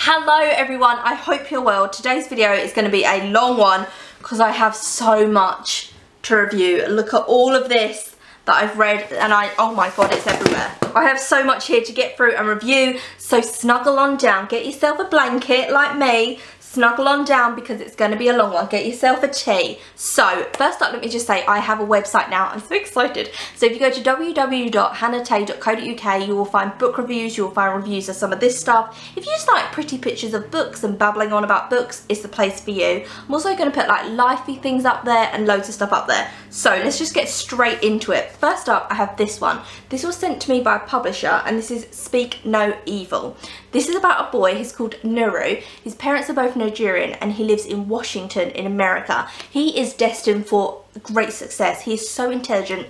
Hello everyone, I hope you're well. Today's video is going to be a long one because I have so much to review. Look at all of this that I've read and oh my god, it's everywhere. I have so much here to get through and review, so snuggle on down. Get yourself a blanket like me. Snuggle on down because it's going to be a long one. Get yourself a tea. So first up, let me just say I have a website now. I'm so excited. So if you go to www.hannahtae.co.uk, you will find book reviews, you will find reviews of some of this stuff. If you just like pretty pictures of books and babbling on about books, it's the place for you. I'm also going to put like lifey things up there and loads of stuff up there. So let's just get straight into it. First up, I have this one. This was sent to me by a publisher and this is Speak No Evil. This is about a boy, he's called Nuru. His parents are both Nigerian and he lives in Washington in America. He is destined for great success. He is so intelligent.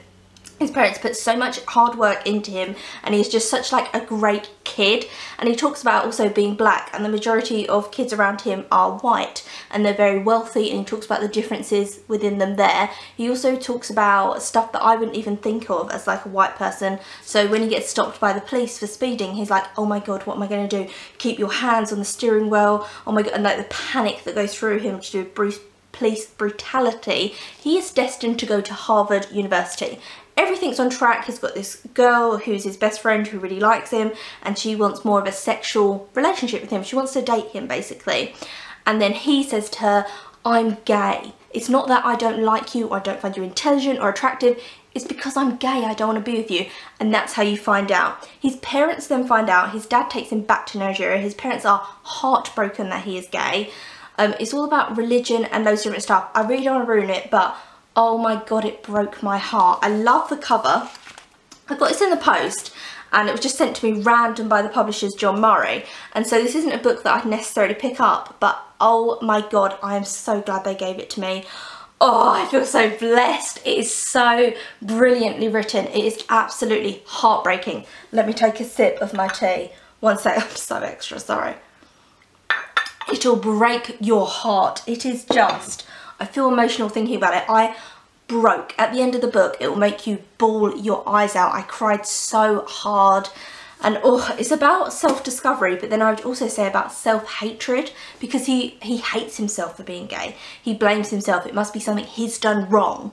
His parents put so much hard work into him and he's just such like a great kid. And he talks about also being black, and the majority of kids around him are white and they're very wealthy, and he talks about the differences within them there. He also talks about stuff that I wouldn't even think of as like a white person. So when he gets stopped by the police for speeding, he's like, oh my god, what am I going to do? Keep your hands on the steering wheel. Oh my god, and like the panic that goes through him to do police brutality. He is destined to go to Harvard University. Everything's on track. He's got this girl who's his best friend who really likes him, and she wants more of a sexual relationship with him. She wants to date him basically. And then he says to her, I'm gay. It's not that I don't like you or I don't find you intelligent or attractive. It's because I'm gay, I don't want to be with you. And that's how you find out. His parents then find out. His dad takes him back to Nigeria. His parents are heartbroken that he is gay. It's all about religion and loads of different stuff. I really don't want to ruin it, but oh my god, it broke my heart. I love the cover. I got this in the post and it was just sent to me random by the publisher's John Murray. And so this isn't a book that I'd necessarily pick up, but oh my god, I am so glad they gave it to me. Oh, I feel so blessed. It is so brilliantly written. It is absolutely heartbreaking. Let me take a sip of my tea. One sec, I'm so extra sorry. It'll break your heart. It is just, I feel emotional thinking about it. I broke. At the end of the book, it will make you bawl your eyes out. I cried so hard. And oh, it's about self-discovery, but then I would also say about self-hatred, because he hates himself for being gay. He blames himself. It must be something he's done wrong.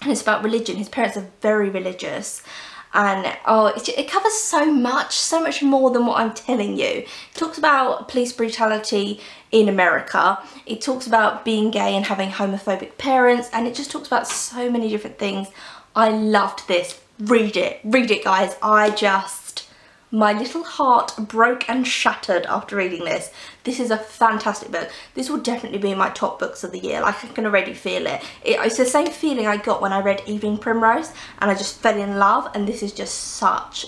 And it's about religion. His parents are very religious. And oh, it covers so much more than what I'm telling you. It talks about police brutality in America. It talks about being gay and having homophobic parents, and it just talks about so many different things. I loved this. Read it guys. My little heart broke and shattered after reading this. This is a fantastic book. This will definitely be in my top books of the year. Like, I can already feel it. It's the same feeling I got when I read Evening Primrose and I just fell in love, and this is just such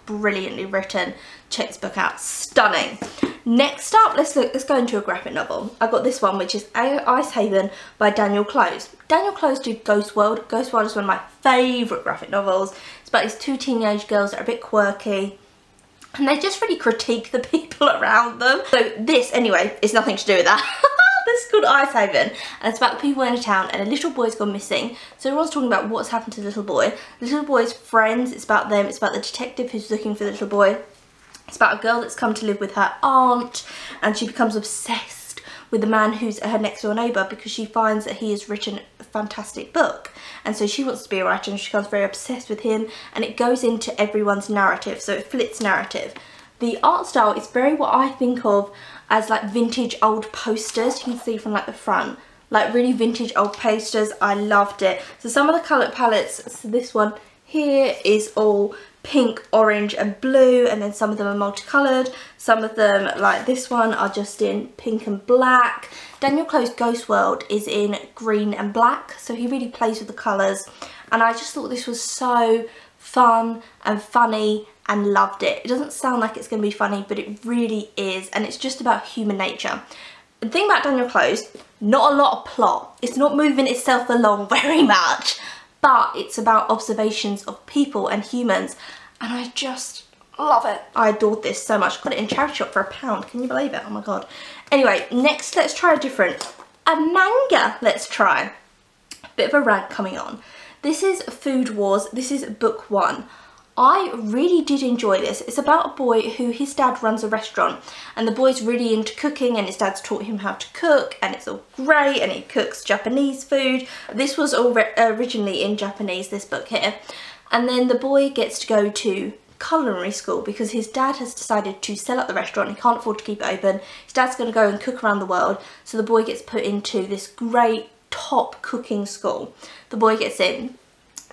brilliantly written. Check this book out. Stunning. Next up, let's go into a graphic novel. I got this one, which is Ice Haven by Daniel Clowes. Daniel Clowes did Ghost World. Ghost World is one of my favourite graphic novels. It's about these two teenage girls that are a bit quirky, and they just really critique the people around them. So this, anyway, is nothing to do with that. This is called Ice Haven, and it's about the people in a town, and a little boy's gone missing. So everyone's talking about what's happened to the little boy. The little boy's friends, it's about them. It's about the detective who's looking for the little boy. It's about a girl that's come to live with her aunt, and she becomes obsessed with the man who's her next door neighbour because she finds that he has written a fantastic book, and so she wants to be a writer and she becomes very obsessed with him, and it goes into everyone's narrative, so it flips narrative. The art style is very what I think of as like vintage old posters. You can see from like the front, like really vintage old posters. I loved it. So some of the colour palettes, so this one here is all pink, orange and blue, and then some of them are multicoloured. Some of them, like this one, are just in pink and black. Daniel Clowes' Ghost World is in green and black, so he really plays with the colours, and I just thought this was so fun and funny and loved it. It doesn't sound like it's going to be funny, but it really is, and it's just about human nature. The thing about Daniel Clowes, not a lot of plot. It's not moving itself along very much, but it's about observations of people and humans, and I just love it. I adored this so much. Got it in charity shop for £1. Can you believe it? Oh my god. Anyway, next let's try a manga. Let's try. Bit of a rant coming on. This is Food Wars. This is book 1. I really did enjoy this. It's about a boy who his dad runs a restaurant, and the boy's really into cooking, and his dad's taught him how to cook, and it's all great, and he cooks Japanese food. This was all originally in Japanese, this book here. And then the boy gets to go to culinary school because his dad has decided to sell up the restaurant. He can't afford to keep it open. His dad's going to go and cook around the world, so the boy gets put into this great top cooking school. The boy gets in.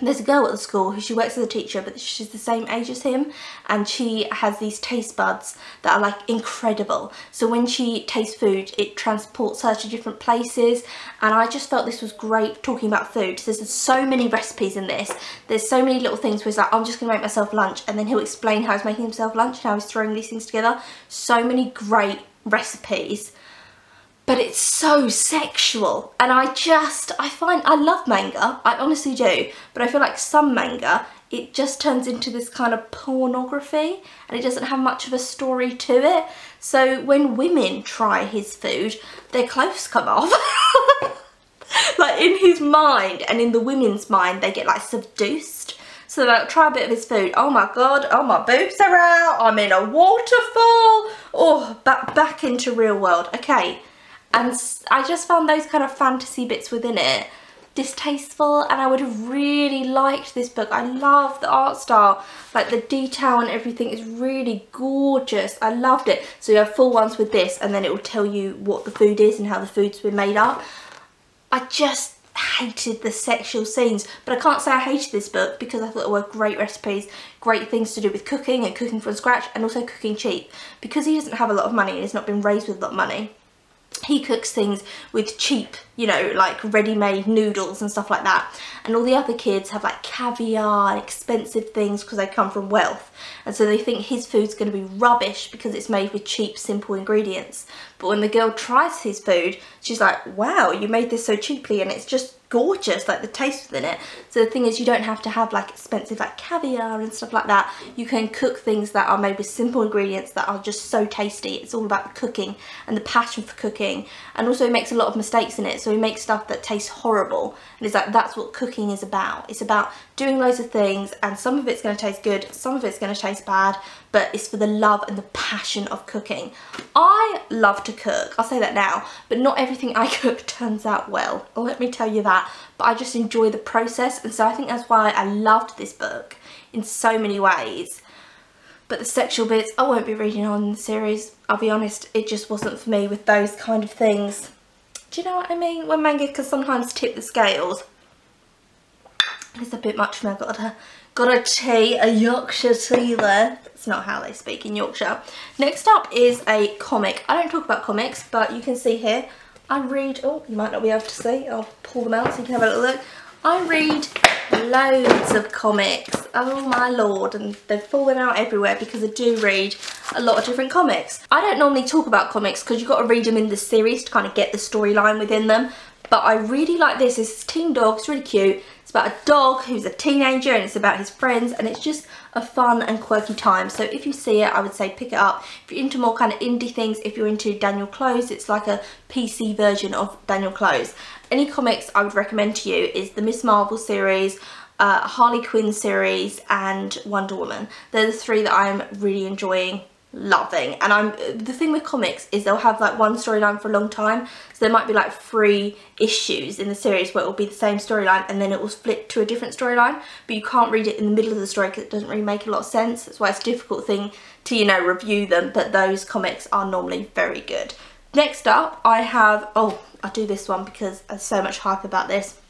There's a girl at the school who she works as a teacher, but she's the same age as him, and she has these taste buds that are like incredible. So when she tastes food, it transports her to different places, and I just felt this was great talking about food. So there's so many recipes in this. There's so many little things where it's like, I'm just gonna make myself lunch, and then he'll explain how he's making himself lunch and how he's throwing these things together. So many great recipes. But it's so sexual, and I love manga, I honestly do, but I feel like some manga, it just turns into this kind of pornography, and it doesn't have much of a story to it. So when women try his food, their clothes come off. Like in his mind, and in the women's mind, they get like seduced. So they'll try a bit of his food. Oh my god, oh my boobs are out, I'm in a waterfall. Oh, back into real world. Okay. And I just found those kind of fantasy bits within it distasteful, and I would have really liked this book. I love the art style, like the detail and everything is really gorgeous. I loved it. So you have full ones with this, and then it will tell you what the food is and how the food's been made up. I just hated the sexual scenes, but I can't say I hated this book because I thought there were great recipes, great things to do with cooking and cooking from scratch, and also cooking cheap. Because he doesn't have a lot of money and he's not been raised with a lot of money, he cooks things with cheap, you know, like ready-made noodles and stuff like that. And all the other kids have like caviar and expensive things because they come from wealth. And so they think his food's going to be rubbish because it's made with cheap, simple ingredients. But when the girl tries his food, she's like, wow, you made this so cheaply, and it's just gorgeous, like the taste within it. So the thing is, you don't have to have like expensive like caviar and stuff like that. You can cook things that are made with simple ingredients that are just so tasty. It's all about the cooking and the passion for cooking, and also he makes a lot of mistakes in it. So he makes stuff that tastes horrible, and it's like, that's what cooking is about. It's about doing loads of things, and some of it's going to taste good, some of it's going to taste bad, but it's for the love and the passion of cooking. I love to cook, I'll say that now, but not everything I cook turns out well, let me tell you that. But I just enjoy the process, and so I think that's why I loved this book in so many ways. But the sexual bits, I won't be reading on in the series. I'll be honest, it just wasn't for me with those kind of things. Do you know what I mean? When manga can sometimes tip the scales. It's a bit much for me. I've got a tea, a Yorkshire tea there. That's not how they speak in Yorkshire. Next up is a comic. I don't talk about comics, but you can see here, I read, oh, you might not be able to see. I'll pull them out so you can have a little look. I read loads of comics, oh my lord, and they've fallen out everywhere because I do read a lot of different comics. I don't normally talk about comics because you've got to read them in the series to kind of get the storyline within them, but I really like this. It's a teen dog, it's really cute. It's about a dog who's a teenager, and it's about his friends, and it's just a fun and quirky time. So if you see it, I would say pick it up. If you're into more kind of indie things, if you're into Daniel Clowes, it's like a PC version of Daniel Clowes. Any comics I would recommend to you is the Miss Marvel series, Harley Quinn series, and Wonder Woman. They're the three that I'm really enjoying, loving. And the thing with comics is they'll have like one storyline for a long time, so there might be like 3 issues in the series where it will be the same storyline, and then it will flip to a different storyline, but you can't read it in the middle of the story because it doesn't really make a lot of sense. That's why it's a difficult thing to, you know, review them, but those comics are normally very good. Next up I have, oh, I'll do this one because there's so much hype about this.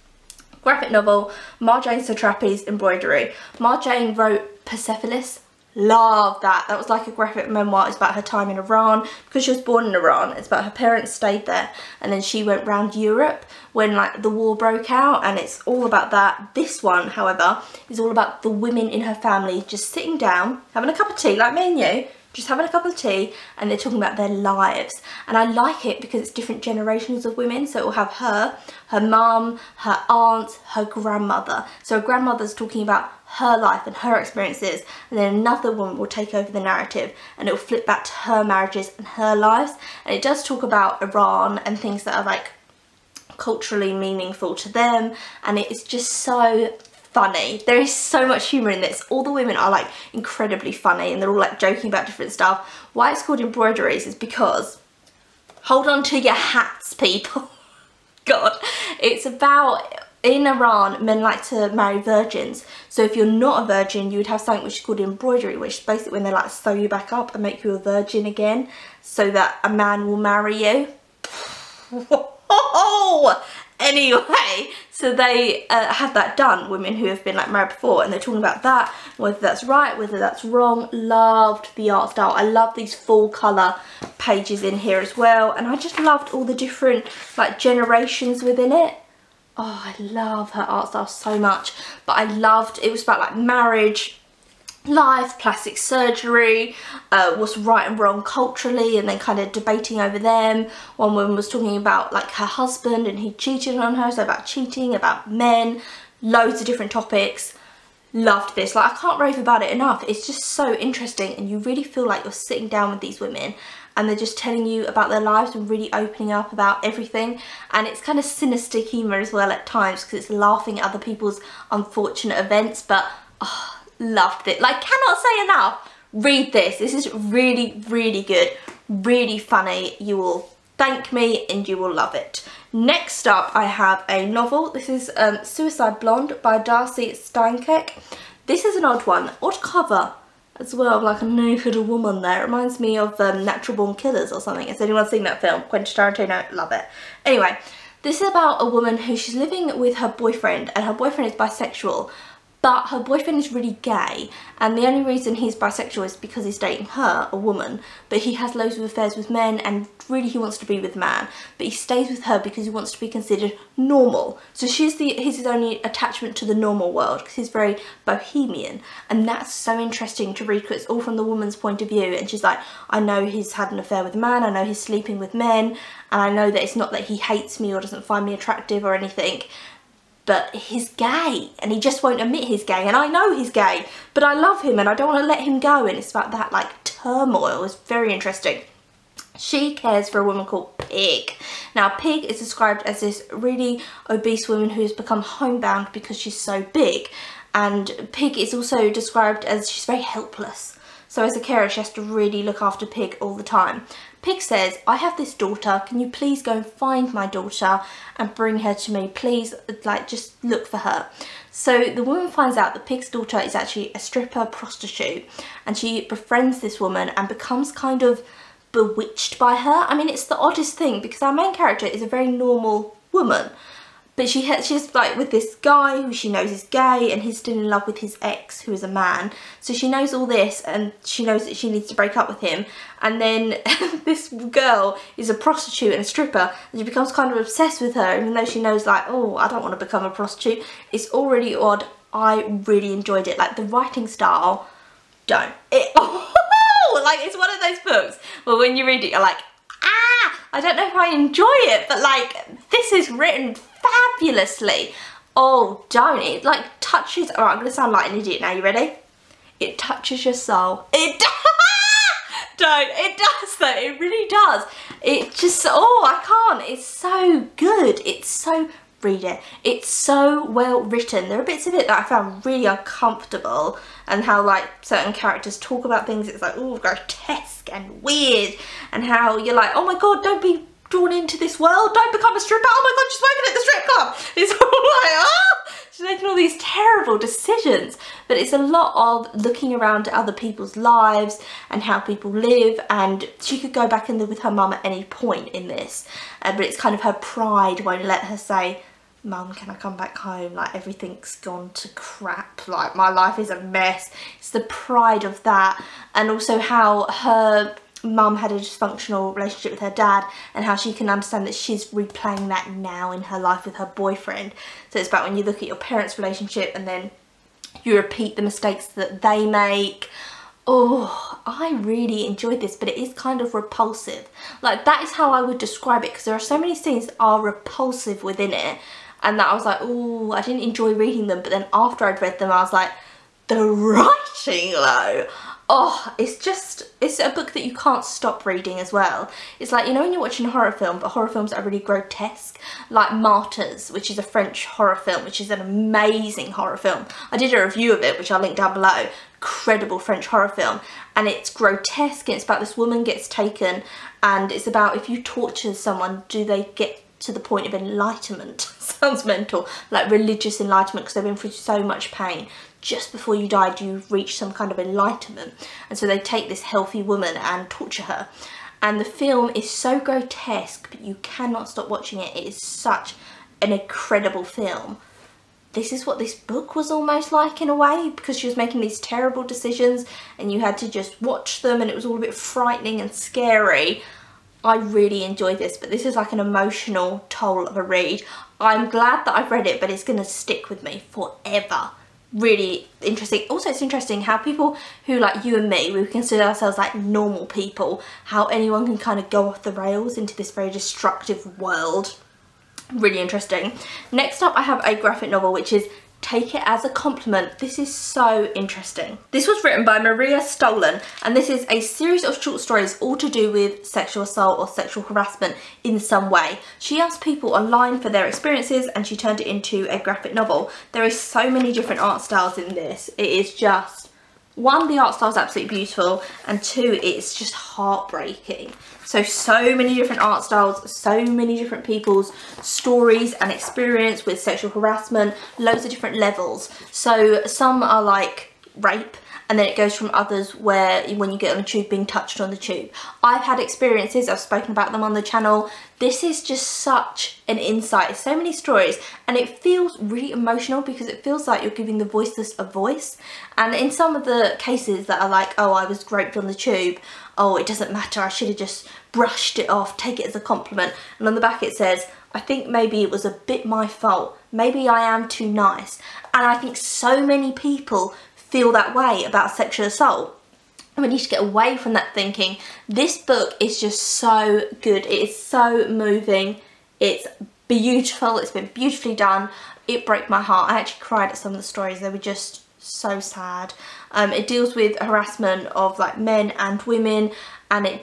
Graphic novel, Marjane Satrapi's Embroidery. Marjane wrote Persepolis. Love that. That was like a graphic memoir. It's about her time in Iran because she was born in Iran. It's about her parents stayed there, and then she went round Europe when like the war broke out, and it's all about that. This one, however, is all about the women in her family just sitting down, having a cup of tea like me and you, just having a cup of tea, and they're talking about their lives. And I like it because it's different generations of women. So it will have her mum, her aunt, her grandmother. So her grandmother's talking about her life and her experiences, and then another woman will take over the narrative, and it will flip back to her marriages and her lives. And it does talk about Iran and things that are like culturally meaningful to them, and it is just so funny. There is so much humour in this. All the women are like incredibly funny and they're all like joking about different stuff. Why it's called Embroideries is because, hold on to your hats, people. God, it's about, in Iran, men like to marry virgins. So if you're not a virgin, you would have something which is called embroidery, which is basically when they like sew you back up and make you a virgin again so that a man will marry you. Anyway, so they have that done, women who have been like married before, and they're talking about that, whether that's right, whether that's wrong. Loved the art style. I love these full colour pages in here as well, and I just loved all the different like generations within it. Oh, I love her art style so much. But I loved, it was about like marriage, life, plastic surgery, what's right and wrong culturally, and then kind of debating over them. One woman was talking about like her husband and he cheated on her, so about cheating, about men, loads of different topics. Loved this. Like, I can't rave about it enough. It's just so interesting, and you really feel like you're sitting down with these women and they're just telling you about their lives and really opening up about everything. And it's kind of sinister humour as well at times, because it's laughing at other people's unfortunate events. But oh, loved it. Like, cannot say enough. Read this. This is really, really good. Really funny. You will thank me and you will love it. Next up, I have a novel. This is Suicide Blonde by Darcey Steinke. This is an odd one. Odd cover as well, like a naked woman there. It reminds me of Natural Born Killers or something. Has anyone seen that film? Quentin Tarantino, love it. Anyway, this is about a woman who she's living with her boyfriend, and her boyfriend is bisexual. But her boyfriend is really gay, and the only reason he's bisexual is because he's dating her, a woman, but he has loads of affairs with men, and really he wants to be with a man, but he stays with her because he wants to be considered normal. So he's his only attachment to the normal world, because he's very bohemian, and that's so interesting to read, because it's all from the woman's point of view, and she's like, I know he's had an affair with a man, I know he's sleeping with men, and I know that it's not that he hates me or doesn't find me attractive or anything, but he's gay and he just won't admit he's gay, and I know he's gay, but I love him and I don't want to let him go, and it's about that like turmoil. It's very interesting. She cares for a woman called Pig. Now Pig is described as this really obese woman who has become homebound because she's so big, and Pig is also described as she's very helpless. So as a carer she has to really look after Pig all the time. Pig says, I have this daughter, can you please go and find my daughter and bring her to me, please, like just look for her. So the woman finds out that Pig's daughter is actually a stripper prostitute, and she befriends this woman and becomes kind of bewitched by her. I mean, it's the oddest thing, because our main character is a very normal woman, but she's like with this guy who she knows is gay, and he's still in love with his ex who is a man. So she knows all this, and she knows that she needs to break up with him. And then this girl is a prostitute and a stripper, and she becomes kind of obsessed with her, even though she knows like, oh, I don't want to become a prostitute. It's already odd. I really enjoyed it. Like the writing style, like it's one of those books where when you read it you're like, ah, I don't know if I enjoy it, but like this is written fabulously. Oh, don't it like touches, alright, I'm gonna sound like an idiot now, you ready? It touches your soul. It don't, it does though, it really does. It just, oh, I can't, it's so good, it's so, read it, it's so well written. There are bits of it that I found really uncomfortable, and how like certain characters talk about things, it's like, oh, grotesque and weird, and how you're like, oh my god, don't be drawn into this world, don't become a stripper, oh my god, she's working at the strip club. It's all like, oh, she's making all these terrible decisions. But it's a lot of looking around at other people's lives and how people live, and she could go back and live with her mum at any point in this, but it's kind of her pride won't let her say, Mum, can I come back home? Like everything's gone to crap, like my life is a mess. It's the pride of that, and also how her mum had a dysfunctional relationship with her dad, and how she can understand that she's replaying that now in her life with her boyfriend. So it's about when you look at your parents' relationship and then you repeat the mistakes that they make. Oh, I really enjoyed this, but it is kind of repulsive. Like that is how I would describe it, because there are so many scenes that are repulsive within it, and that I was like, oh, I didn't enjoy reading them. But then after I'd read them I was like, the writing though, Oh, it's a book that you can't stop reading as well. It's like, you know when you're watching a horror film, but horror films are really grotesque, like Martyrs, which is a French horror film, which is an amazing horror film. I did a review of it, which I'll link down below. Incredible French horror film, and it's grotesque, and it's about this woman gets taken, and it's about if you torture someone, do they get to the point of enlightenment? Sounds mental, like religious enlightenment, because they've been through so much pain. Just before you die, do you reach some kind of enlightenment? And so they take this healthy woman and torture her. And the film is so grotesque, but you cannot stop watching it. It is such an incredible film. This is what this book was almost like in a way, because she was making these terrible decisions and you had to just watch them, and it was all a bit frightening and scary. I really enjoyed this, but this is like an emotional toll of a read. I'm glad that I've read it, but it's going to stick with me forever. Really interesting. Also, it's interesting how people who, like you and me, we consider ourselves like normal people, how anyone can kind of go off the rails into this very destructive world. Really interesting. Next up, I have a graphic novel, which is Take It As a Compliment. This is so interesting. This was written by Maria Stolen, and this is a series of short stories all to do with sexual assault or sexual harassment in some way. She asked people online for their experiences and she turned it into a graphic novel. There is so many different art styles in this. It is just, one, the art style is absolutely beautiful, and two, it's just heartbreaking. So many different art styles, so many different people's stories and experience with sexual harassment, loads of different levels. So some are like rape, and then it goes from others where when you get on the tube, being touched on the tube. I've had experiences, I've spoken about them on the channel. This is just such an insight, so many stories, and it feels really emotional because it feels like you're giving the voiceless a voice. And in some of the cases that are like, oh, I was raped on the tube, oh, it doesn't matter, I should have just brushed it off, take it as a compliment. And on the back it says, I think maybe it was a bit my fault, maybe I am too nice. And I think so many people feel that way about sexual assault. And we need to get away from that thinking. This book is just so good. It is so moving. It's beautiful. It's been beautifully done. It broke my heart. I actually cried at some of the stories. They were just so sad. It deals with harassment of like men and women, and it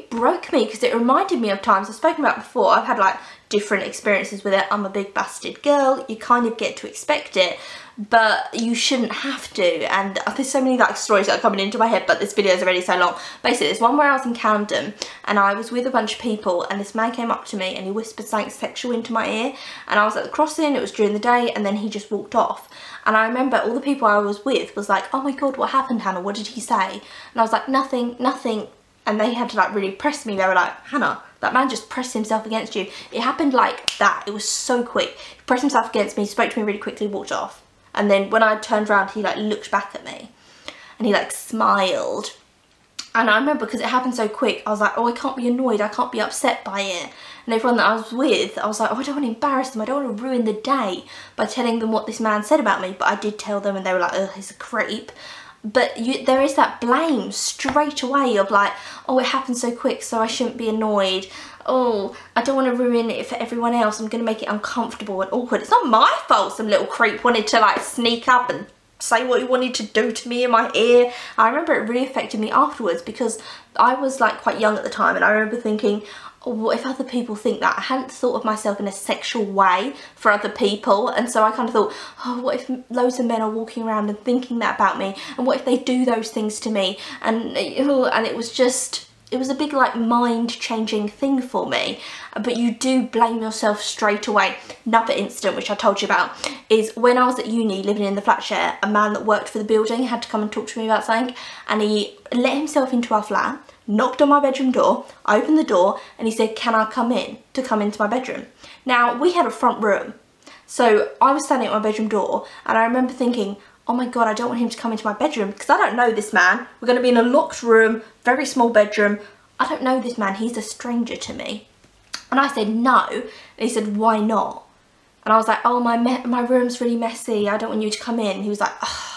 broke me because it reminded me of times I've spoken about before. I've had like different experiences with it. I'm a big busted girl. You kind of get to expect it, but you shouldn't have to. And there's so many like stories that are coming into my head, but this video is already so long. Basically, there's one where I was in Camden and I was with a bunch of people, and this man came up to me and he whispered something sexual into my ear, and I was at the crossing, it was during the day, and then he just walked off. And I remember all the people I was with was like, oh my god, what happened, Hannah? What did he say? And I was like, nothing, nothing. And they had to like really press me. They were like, Hannah, that man just pressed himself against you. It happened like that. It was so quick. He pressed himself against me, spoke to me really quickly, walked off. And then when I turned around, he like looked back at me and he like smiled. And I remember because it happened so quick, I was like, oh, I can't be annoyed. I can't be upset by it. And everyone that I was with, I was like, oh, I don't want to embarrass them. I don't want to ruin the day by telling them what this man said about me. But I did tell them, and they were like, oh, he's a creep. But there is that blame straight away of like, oh, it happened so quick, so I shouldn't be annoyed. Oh, I don't want to ruin it for everyone else. I'm going to make it uncomfortable and awkward. It's not my fault some little creep wanted to like sneak up and say what he wanted to do to me in my ear. I remember it really affected me afterwards because I was like quite young at the time, and I remember thinking, oh, what if other people think that? I hadn't thought of myself in a sexual way for other people, and so I kind of thought, oh, what if loads of men are walking around and thinking that about me, and what if they do those things to me? And it was just, it was a big like mind changing thing for me. But you do blame yourself straight away. Another incident which I told you about is when I was at uni living in the flat share, a man that worked for the building had to come and talk to me about something, and he let himself into our flat, knocked on my bedroom door, I opened the door, and he said, can I come in, to come into my bedroom? Now, we had a front room, so I was standing at my bedroom door, and I remember thinking, oh my god, I don't want him to come into my bedroom, because I don't know this man. We're going to be in a locked room, very small bedroom. I don't know this man, he's a stranger to me. And I said, no, and he said, why not? And I was like, oh, my room's really messy, I don't want you to come in. He was like, oh.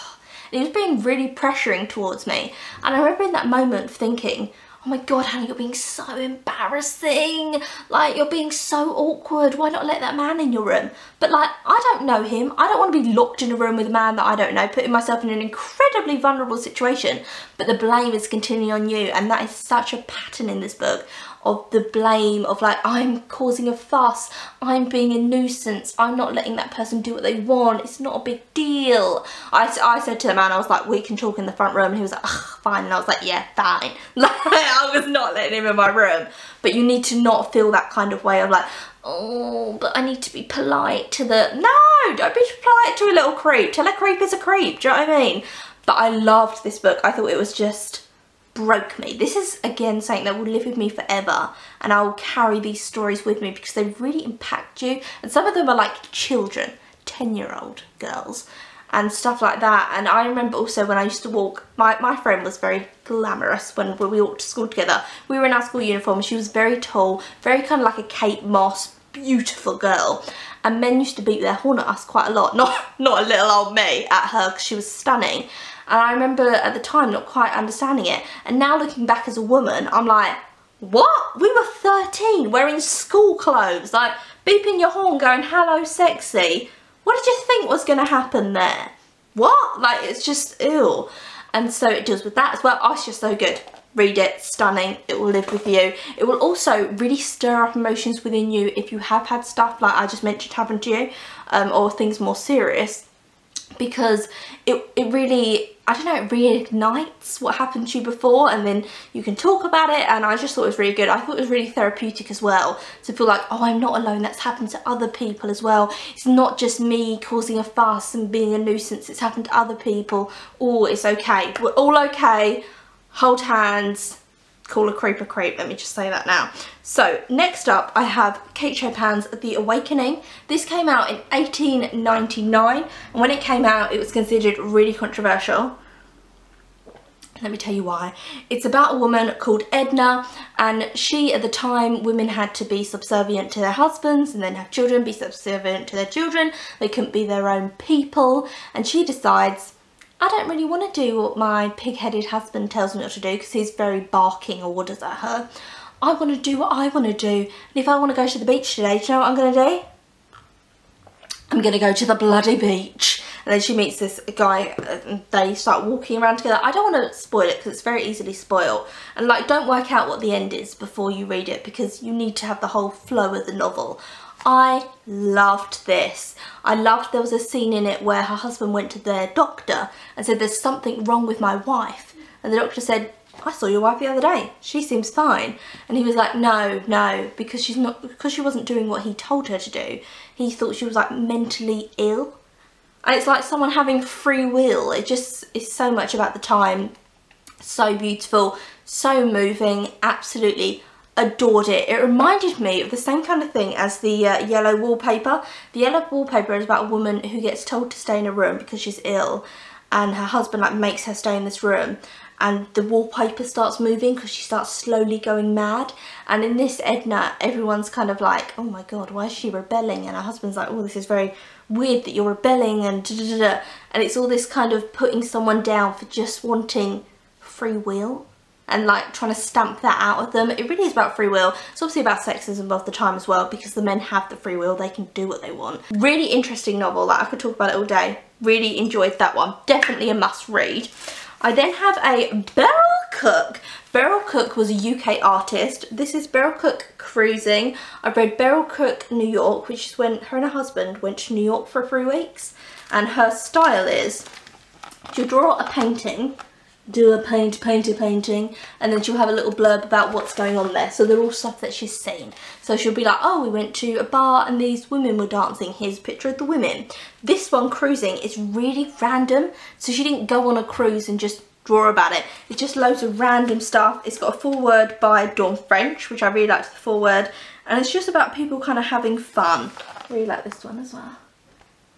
And he was being really pressuring towards me. And I remember in that moment thinking, oh my god, Hannah, you're being so embarrassing. Like, you're being so awkward. Why not let that man in your room? But like, I don't know him. I don't want to be locked in a room with a man that I don't know, putting myself in an incredibly vulnerable situation. But the blame is continuing on you, and that is such a pattern in this book of the blame of like, I'm causing a fuss, I'm being a nuisance, I'm not letting that person do what they want, it's not a big deal. I said to the man, I was like, we can talk in the front room, and he was like, ugh, fine, and I was like, yeah, fine. Like, I was not letting him in my room. But you need to not feel that kind of way of like, oh, but I need to be polite to the, no, don't be polite to a little creep, tell a creep is a creep, do you know what I mean? But I loved this book. I thought it was just broke me. This is again something that will live with me forever, and I will carry these stories with me because they really impact you, and some of them are like children, 10-year-old girls and stuff like that. And I remember also when I used to walk, my friend was very glamorous when we walked to school together. We were in our school uniform. She was very tall, very kind of like a Kate Moss, beautiful girl, and men used to beat their horn at us quite a lot. Not a little old me at her, because she was stunning. And I remember at the time not quite understanding it. And now looking back as a woman, I'm like, what? We were 13, wearing school clothes, like beeping your horn going, hello sexy. What did you think was going to happen there? What? Like, it's just ew. And so it deals with that as well. Oh, it's just so good. Read it, stunning, it will live with you. It will also really stir up emotions within you if you have had stuff like I just mentioned happen to you, or things more serious. Because it really, I don't know, it reignites what happened to you before, and then you can talk about it. And I just thought it was really good. I thought it was really therapeutic as well, to feel like, oh, I'm not alone, that's happened to other people as well. It's not just me causing a fuss and being a nuisance, it's happened to other people. Oh, it's okay, we're all okay, hold hands, call a creep a creep, let me just say that now. So next up I have Kate Chopin's The Awakening. This came out in 1899, and when it came out it was considered really controversial. Let me tell you why. It's about a woman called Edna, and she, at the time, women had to be subservient to their husbands and then have children, be subservient to their children. They couldn't be their own people, and she decides, I don't really want to do what my pig-headed husband tells me not to do because he's very barking orders at her. I want to do what I want to do. And if I want to go to the beach today, do you know what I'm going to do? I'm going to go to the bloody beach. And then she meets this guy and they start walking around together. I don't want to spoil it because it's very easily spoiled. And like, don't work out what the end is before you read it because you need to have the whole flow of the novel. I loved this. I loved there was a scene in it where her husband went to their doctor and said, there's something wrong with my wife. And the doctor said, I saw your wife the other day, she seems fine. And he was like, no, because she wasn't doing what he told her to do. He thought she was like mentally ill. And it's like someone having free will. It just is so much about the time. So beautiful, so moving, absolutely adored it. It reminded me of the same kind of thing as the yellow wallpaper. The yellow wallpaper is about a woman who gets told to stay in a room because she's ill, and her husband like makes her stay in this room, and the wallpaper starts moving because she starts slowly going mad. And in this Edna, everyone's kind of like, oh my god, why is she rebelling? And her husband's like, oh, this is very weird that you're rebelling, and da da da. And it's all this kind of putting someone down for just wanting free will and like trying to stamp that out of them. It really is about free will. It's obviously about sexism of the time as well, because the men have the free will, they can do what they want. Really interesting novel, like I could talk about it all day. Really enjoyed that one. Definitely a must read. I then have a Beryl Cook. Beryl Cook was a UK artist. This is Beryl Cook Cruising. I read Beryl Cook New York, which is when her and her husband went to New York for 3 weeks. And her style is, she'll draw a painting, do a painting, and then she'll have a little blurb about what's going on there. So they're all stuff that she's seen. So she'll be like, oh, we went to a bar and these women were dancing, here's a picture of the women. This one, Cruising, is really random. So she didn't go on a cruise and just draw about it. It's just loads of random stuff. It's got a foreword by Dawn French, which I really liked the foreword. And it's just about people kind of having fun. I really like this one as well.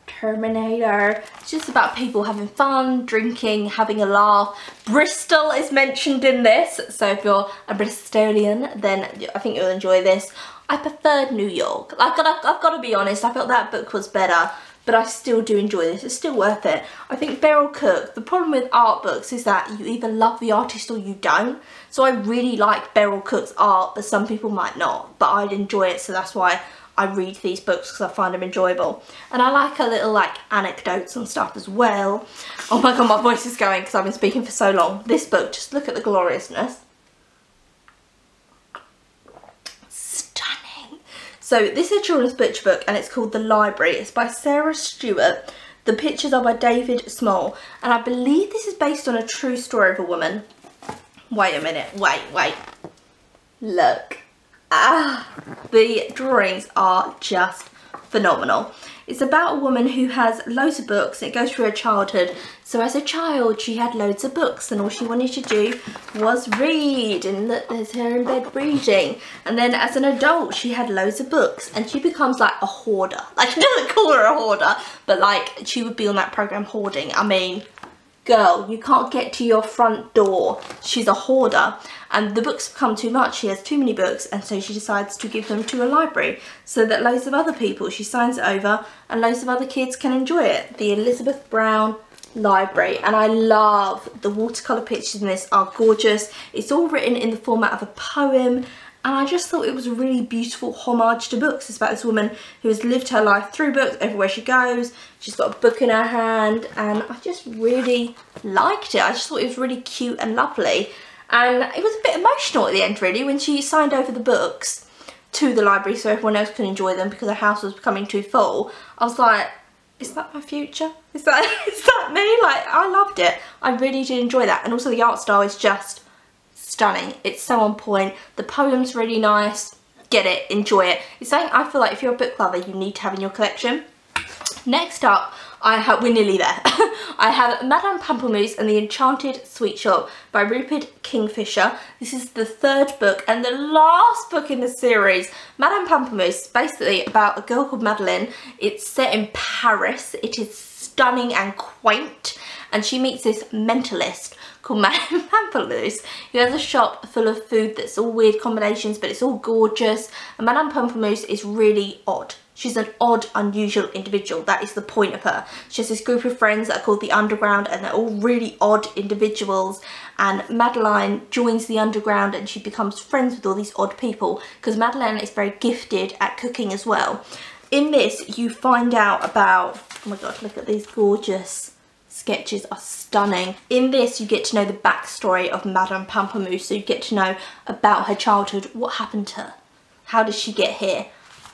Terminator. It's just about people having fun, drinking, having a laugh. Bristol is mentioned in this, so if you're a Bristolian, then I think you'll enjoy this. I preferred New York. I've got to be honest, I felt that book was better but I still do enjoy this. It's still worth it. I think Beryl Cook, the problem with art books is that you either love the artist or you don't. So I really like Beryl Cook's art, but some people might not, but I'd enjoy it, so that's why I read these books, because I find them enjoyable. And I like her little like anecdotes and stuff as well. Oh my god, my voice is going because I've been speaking for so long. This book, just look at the gloriousness. So this is a children's picture book and it's called The Library. It's by Sarah Stewart. The pictures are by David Small. And I believe this is based on a true story of a woman. Wait a minute. Wait. Look. The drawings are just phenomenal. It's about a woman who has loads of books. It goes through her childhood. So as a child, she had loads of books and all she wanted to do was read. And look, there's her in bed reading. And then as an adult, she had loads of books and she becomes like a hoarder. Like, she doesn't call her a hoarder, but like she would be on that program hoarding. I mean, girl, you can't get to your front door. She's a hoarder and the books become too much. She has too many books and so she decides to give them to a library so that loads of other people, she signs it over and loads of other kids can enjoy it. The Elizabeth Brown Library. And I love the watercolour pictures in this, are gorgeous. It's all written in the format of a poem. And I just thought it was a really beautiful homage to books. It's about this woman who has lived her life through books everywhere she goes. She's got a book in her hand and I just really liked it. I just thought it was really cute and lovely. And it was a bit emotional at the end really when she signed over the books to the library so everyone else can enjoy them because her house was becoming too full. I was like, is that my future? Is that me? Like, I loved it. I really did enjoy that. And also the art style is just stunning. It's so on point. The poem's really nice. Get it, enjoy it. It's something I feel like if you're a book lover, you need to have in your collection. Next up, we're nearly there. I have Madame Pamplemousse and the Enchanted Sweet Shop by Rupert Kingfisher. This is the third book and the last book in the series. Madame Pamplemousse is basically about a girl called Madeline. It's set in Paris. It is stunning and quaint. And she meets this mentalist called Madame Pamplemousse, who has a shop full of food that's all weird combinations, but it's all gorgeous. And Madame Pamplemousse is really odd. She's an odd, unusual individual. That is the point of her. She has this group of friends that are called the Underground and they're all really odd individuals. And Madeline joins the Underground and she becomes friends with all these odd people because Madeline is very gifted at cooking as well. In this, you find out about, oh my god, look at these gorgeous sketches, are stunning. In this, you get to know the backstory of Madame Pamplemousse. So you get to know about her childhood, what happened to her, how did she get here.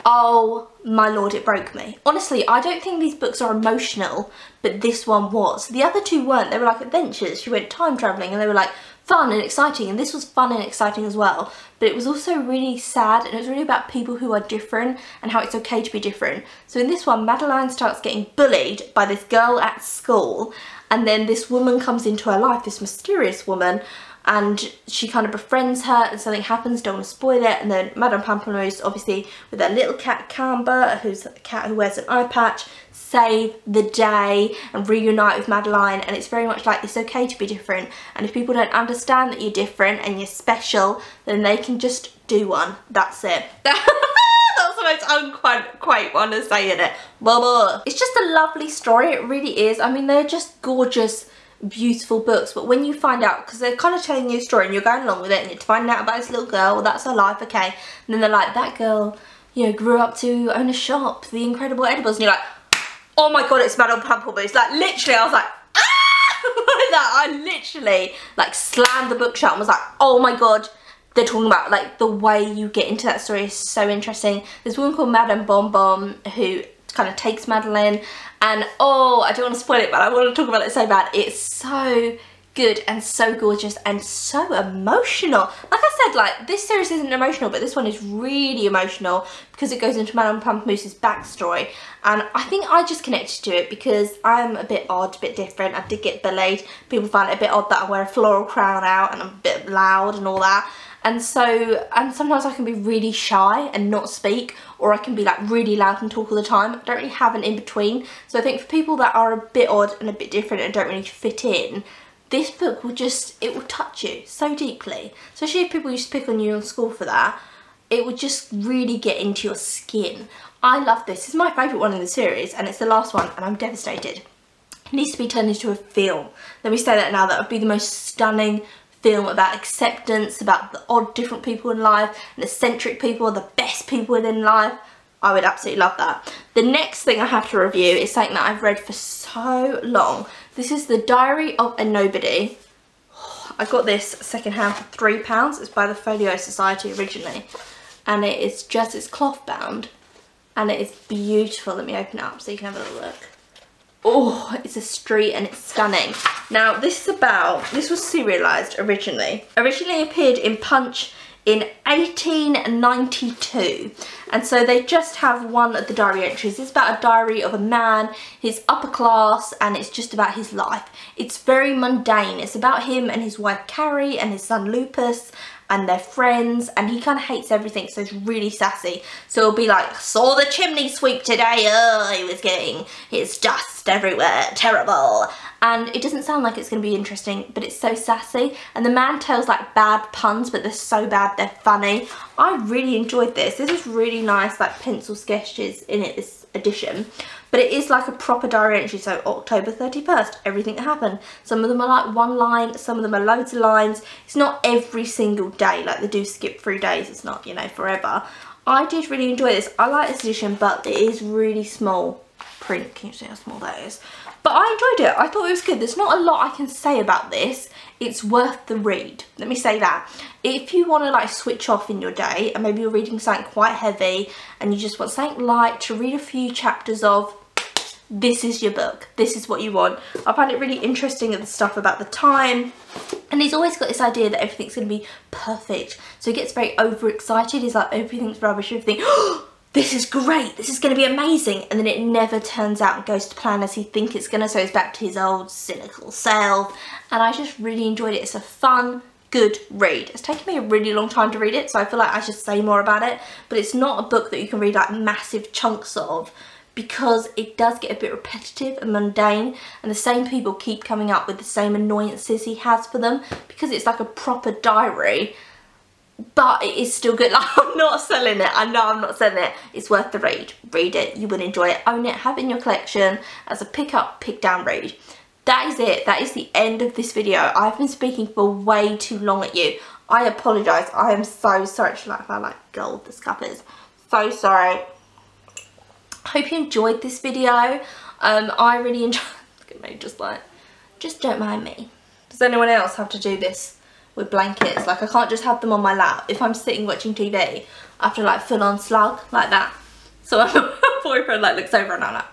Oh my lord, it broke me. Honestly, I don't think these books are emotional, but this one was. The other two weren't. They were like adventures. She went time travelling and they were like fun and exciting, and this was fun and exciting as well. But it was also really sad and it was really about people who are different and how it's okay to be different. So in this one, Madeline starts getting bullied by this girl at school and then this woman comes into her life, this mysterious woman, and she kind of befriends her and something happens, don't want to spoil it, and then Madame Pamplemousse, obviously with her little cat Camber, who's a cat who wears an eye patch, save the day and reunite with Madeline. And it's very much like it's okay to be different, and if people don't understand that you're different and you're special, then they can just do one. That's it. That's the most unquaint one to say in it. Blah. It's just a lovely story, it really is. I mean, they're just gorgeous, beautiful books, but when you find out, because they're kind of telling you a story and you're going along with it and you're finding out about this little girl, well, that's her life, okay, and then they're like, that girl, you know, grew up to own a shop, The Incredible Edibles, and you're like, oh my god, it's Madame Pamplemousse. Like, literally, I was like, ah, like that. I literally like slammed the book shut and was like, oh my god, they're talking about, like, the way you get into that story is so interesting. There's a woman called Madame Bonbon who kind of takes Madeline, and oh, I don't want to spoil it, but I want to talk about it so bad. It's so good and so gorgeous and so emotional. Like I said, like, this series isn't emotional, but this one is really emotional because it goes into Madame Pamplemousse's backstory, and I think I just connected to it because I'm a bit odd, a bit different. I did get bullied. People find it a bit odd that I wear a floral crown out and I'm a bit loud and all that. And sometimes I can be really shy and not speak, or I can be like really loud and talk all the time. I don't really have an in-between. So I think for people that are a bit odd and a bit different and don't really fit in, this book will just, it will touch you so deeply. Especially if people used to pick on you in school for that, it would just really get into your skin. I love this. This is my favourite one in the series, and it's the last one, and I'm devastated. It needs to be turned into a film. Let me say that now. That would be the most stunning film about acceptance, about the odd different people in life, and eccentric people, the best people in life. I would absolutely love that. The next thing I have to review is something that I've read for so long. This is The Diary of a Nobody. I got this secondhand for £3. It's by the Folio Society originally, and it is just, it's cloth bound, and it is beautiful. Let me open it up so you can have a little look. Oh, it's a street and it's stunning. Now this was serialised originally. Originally appeared in Punch in 1892, and so they just have one of the diary entries. It's about a diary of a man, he's upper class, and it's just about his life. It's very mundane. It's about him and his wife Carrie and his son Lupus and their friends, and he kind of hates everything, so it's really sassy. So it'll be like, saw the chimney sweep today, oh, he was getting his dust everywhere, terrible. And it doesn't sound like it's going to be interesting, but it's so sassy, and the man tells like bad puns, but they're so bad they're funny. I really enjoyed this. This is really nice, like pencil sketches in it, this edition. But it is like a proper diary entry, so October 31st, everything that happened. Some of them are like one line, some of them are loads of lines. It's not every single day, like they do skip through days, it's not, you know, forever. I did really enjoy this. I like this edition, but it is really small print. Can you see how small that is? But I enjoyed it. I thought it was good. There's not a lot I can say about this. It's worth the read. Let me say that. If you want to like switch off in your day, and maybe you're reading something quite heavy and you just want something light to read a few chapters of, this is your book. This is what you want. I find it really interesting at the stuff about the time, and he's always got this idea that everything's going to be perfect, so he gets very overexcited. He's like, everything's rubbish, everything, oh, this is great, this is going to be amazing, and then it never turns out and goes to plan as he thinks it's going to, so he's back to his old cynical self. And I just really enjoyed it. It's a fun, good read. It's taken me a really long time to read it, so I feel like I should say more about it, but it's not a book that you can read like massive chunks of, because it does get a bit repetitive and mundane, and the same people keep coming up with the same annoyances he has for them, because it's like a proper diary. But it is still good. Like, I'm not selling it. I know I'm not selling it. It's worth the read. Read it. You will enjoy it. Own it. Have it in your collection as a pick up, pick down read. That is it. That is the end of this video. I've been speaking for way too long at you. I apologise. I am so sorry. Like, I like gold, this cup is. So sorry. Hope you enjoyed this video. I really enjoyed. Look at me, just don't mind me. Does anyone else have to do this with blankets? Like, I can't just have them on my lap. If I'm sitting watching TV, I have to like full on slug like that. So my boyfriend like looks over and I'm like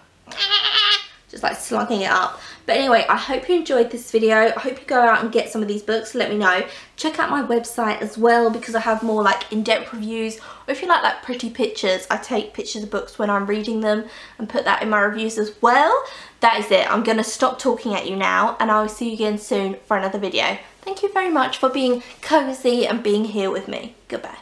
just like slugging it up. But anyway, I hope you enjoyed this video. I hope you go out and get some of these books. Let me know. Check out my website as well, because I have more like in-depth reviews. Or if you like pretty pictures, I take pictures of books when I'm reading them and put that in my reviews as well. That is it. I'm going to stop talking at you now, and I will see you again soon for another video. Thank you very much for being cozy and being here with me. Goodbye.